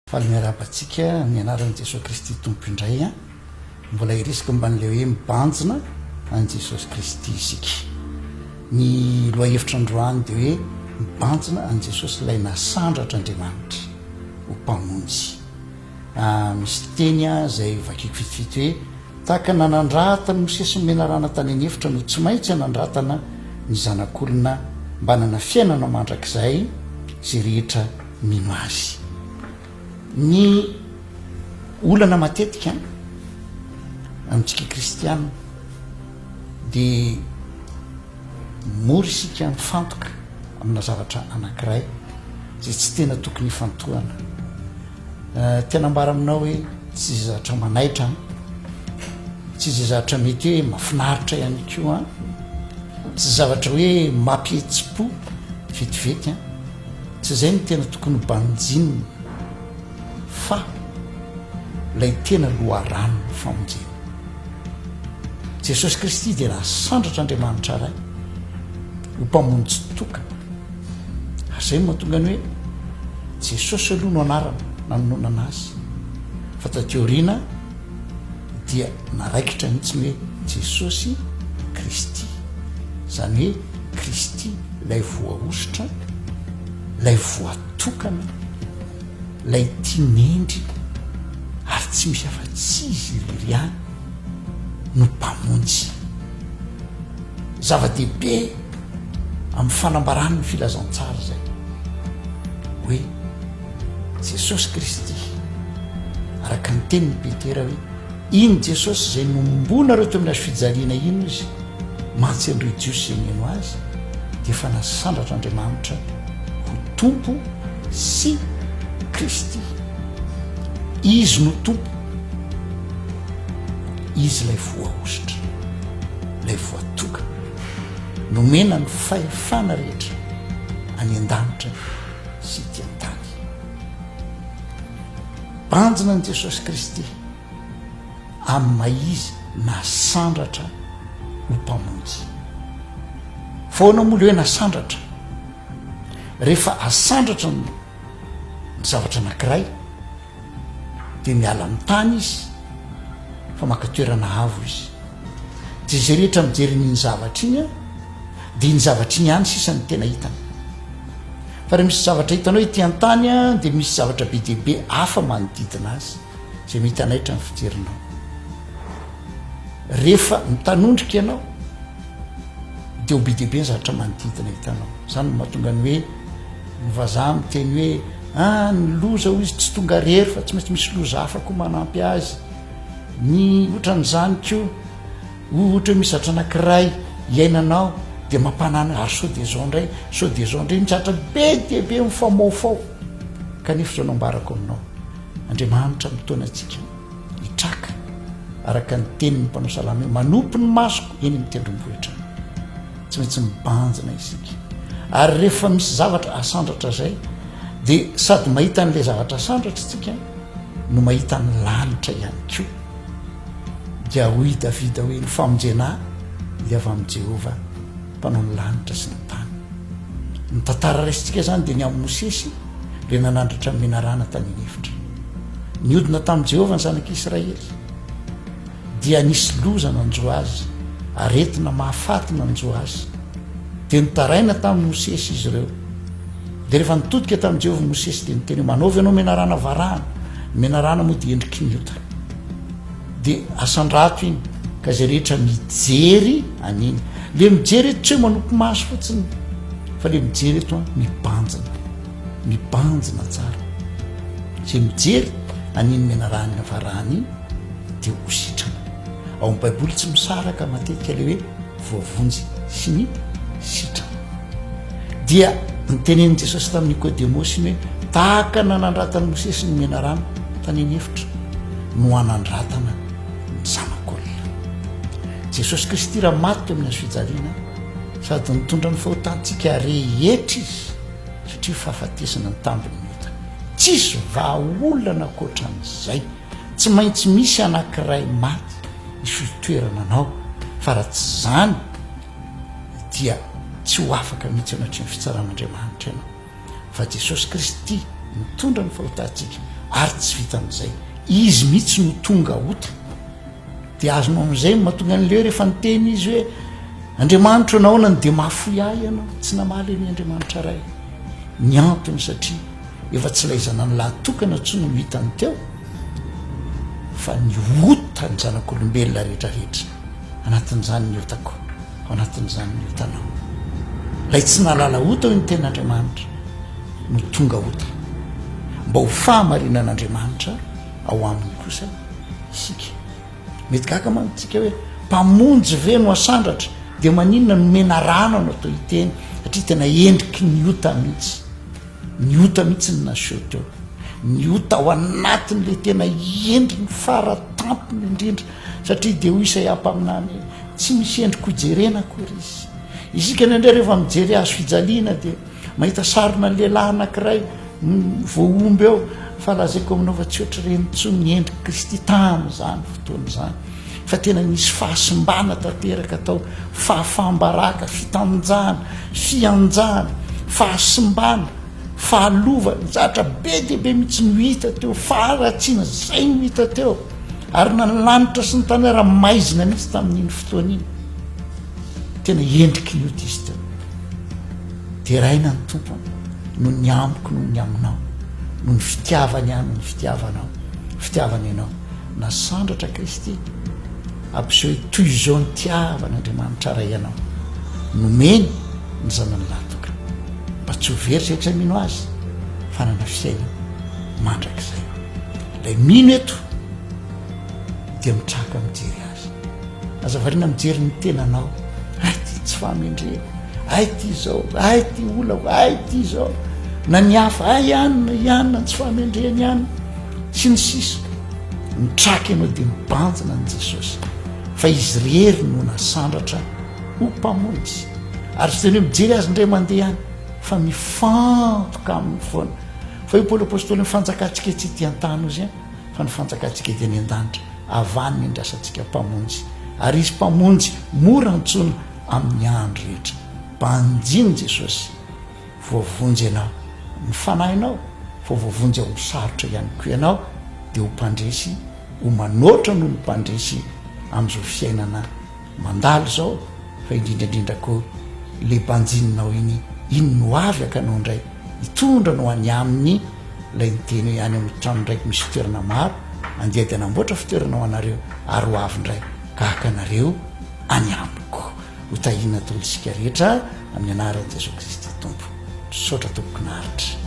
Faly miarabantsika ny anaran'i Jesoa Kristy tompo indray a mbola irisika mban'le hoe mibanjina an Jesoa Kristy isika. Ny loahevitra androany dia hoe mibanjina an Jesosy ilay nasandrat'Andriamanitra ho mpamonjy. Misy teny zay vakiko fitfity hoe tahaka nanandratana Mosesy menarana tany anefitra no tsy maintsy anandratana ny zanak'olona mba nana fiainana mandrakizay zay rehetra mino azy. Ny olana matetika amintsika kristianina dia mora isika mifantoka amina zavatra anankiray zay tsy tena tokony hifantohana. Tena ambara aminao hoe tsy izay zavatra manaitra, tsy izay zavatra mety hoe mahafinaritra ihany koa, tsy zavatra hoe mampihetsi-po vetivety, tsy izay ny tena tokony banjinina, fa lay tena loharano famonjena. Jesosy Kristy dia nasandratr'Andriamanitra ray ho mpamonjy tokana. Zay mahatonga ny hoe Jesosy aloha no anarana nanomana azy, fa taty aoriana dia naraikitra mihitsy hoe Jesosy Kristy, zany hoe Kristy lay voaositra, lay voatokana, lay tinendry ary tsy misy afa-tsy izy irery ihany no mpamonjy. Zava-dehibe amin'ny fanambarany ny filazantsara zay hoe Jesosy Kristy, araka ny tenin'ny Petera hoe iny Jesosy zay nombona reo teo amin'ny azo fijaliana ino izy mantsy an'ireo jiosy zay neno azy dia efa nasandratr'Andriamanitra ho tompo sy Kristy. Izy no tompo, izy lay voaositra, lay voatoka, nomena ny fahefana rehetra any an-danitra sy ty an-tany. Banjina ny Jesosy Kristy amin'ny maizy nasandratra ho mpamonjy. Foana moa le hoe nasandratra, rehefa asandratra ny zavatra anankiray dia miala amin'ny tany izy fa maka toerana avo izy. Dia izay rehetra mijery n'iny zavatra iny dia iny zavatra iny ihany sisany tena hitana. Fa raha misy zavatra hitanao ety an-tany dia misy zavatra be dehibe hafa manodidina azy zay mitanaitra ny fijerinao. Rehefa mitanondrika ianao dia ho be dehibe ny zavatra manodidina hitanao. Zany mahatonga ny hoe ny vazaha miteny hoe ny loza ho izy tsy tonga rery fa tsy maintsy misy loza hafa koa manampy azy. Ny ohatran'izany koa ohatra hoe misy zavatra anankiray iainanao dia mampanana ary sao dia zao indray, sao dia zao indray, mitratra be dehibe mifamaofao. Kanefa zao nambarako aminao, Andriamanitra mitona antsika hitraka araka ny tenin'ny mpanao salama hoe manompo ny masoko eny amin'ny tendrombohitra. Tsy maintsy mibanjina isika. Ary rehefa misy zavatra asandratra zay dia sady mahita n'ilay zavatra asandratra tsika no mahita ny lanitra ihany koa. Dia hoy Davida hoe ny famonjena dia avy amin'ny Jehova mpanao ny lanitra sy ny tany. Ny tantara raisitsika zany dia ny amin'ny Mosesy le nanandratra ny menarana tany anefitra. Niodina tamin'i Jehova ny zanak'Israely dia nisy loza nanjo azy, aretina mahafaty nanjo azy, dia nitaraina tamin'ny Mosesy izy ireo. Dia rehefa nitodika tamin'i Jehova Mosesy dia niteny manaovy ianao menarana varahana. Menarana moa dia endriky ny ota, dia asandrato iny ka zay rehetra mijery aniny. Le mijery eto tsy hoe manompo maso fotsiny, fa le mijery eto mibanjina, mibanjina tsara. Zay mijery aniny menarana varahana iny dia ho sitrana. Ao amin'ny Baiboly tsy misaraka matetika le hoe voavonjy sy ny sitrana. Dia nitenen'i Jesosy tamin'ny Nikodemosy hoe tahaka nanandratany Mosesy ny menarana tany anefitra no anandratana ny zanak'olona. Jesosy Kristy raha maty teo amin'ny azo fijaliana sady nitondra ny fahotantsika rehetra izy satria fahafatesana ny tambiny meta. Tsisy vahaolana ankoatran'izay, tsy maintsy misy anankiray maty ny fitoerana anao, fa raha tsy zany dia tsy ho afaka mihitsy anatry ny fitsaran'Andriamanitra ianao. Fa Jesosy Kristy mitondra ny fahotantsika ary tsy vita am'izay izy mihitsy no tonga ota de azonao am'izay mahatonga an'leo rehefa nyteny izy hoe Andriamanitra naonany de mahafoy ahy ianao tsy namaly ny Andriamanitra ray ny antony satria efa tsy laizana ny lahatokana tsy no hitany teo fa ny ota ny zanak'olombelona rehetrarehetra anatin'izany ny otako anatin'izany ny otanao lay tsy nalala ota ho ny ten'Andriamanitra no tonga ota mba ho fahamarinan'Andriamanitra ao aminy kosa isika mety gaka mantsika hoe mpamonjy ve no asandratra de maninona nomena rano no atao hiteny satria tena endriky ny ota mihitsy ny naseho teo ny ota ao anatin'le tena endry ny faratampony indrindra satria de ho isa iapa aminany tsy misy endriko ijerena kory izy isika nandray rehefa mijery azo fijaliana de mahita sarina lehilahy anankiray voaomby eo fa lazaiko aminao fa tsy ohatry reny tso ny endriky Kristy tam'izany fotoana zany fa tena nisy fahasimbana tanteraka atao fahafambaraka fitanjana fianjana fahasimbana fahalovana zatra be de be mihitsy no hita teo faharatsiana zay no hita teo ary na ny lanitra sy ny tany raha maizina mihitsy tamin'iny fotoana iny tena endriky ny ota izy teo de raina ny tompony no ny amiko no ny aminao no ny fitiavany any ny fitiavany ianao nasandratra Kristy ampiseho hoe toy izao ny tiavan'Andriamanitra ray ianao nomeny ny zanany latoka mba tsy ho very rehetra mino azy fa nana fiaina mandrak'izay lay mino eto de mitraka mijery azy azavariana mijery ny tenanao ay ty tsy fahamendrena ay ty zao ay ty olako ay ty zao na ny hafa ay ianina tsy fahamendreny ihany sy ny sisa mitraka ianao de mibanjina ny Jesosy fa izy rery no nasandratra ho mpamonjy ary sy teny hoe mijery azy indray mandeha ihany fa mifantoka amin'ny foana fa io Paoly apôstôly mifanjakatsika tsy ty an-tany ozy fa ny fanjakatsika ety any an-danitra avany ny ndrasantsika mpamonjy ary izy mpamonjy mora antsona amin'ny andro rehetra mpanjiny Jesosy voavonjy ianao ny fanahinao fa voavonjy ao sarotra ihany koa ianao de ho mpandresy ho manoatra no ny mpandresy am'izao fiainana mandalo zao fa indrindraindrindra koa le mpanjininao iny no avy akanao indray hitondra no any aminy lay nyteny hoe any amin'ny trano ndraiky misy fitoerana maro andeha de anamboatra fitoerana ao anareo ary ho avy indray kahaka anareo any amiko ho tahina tolo isika rehetra amin'ny anaran'i Jesoa Kristy tompo sotra tompoko naritra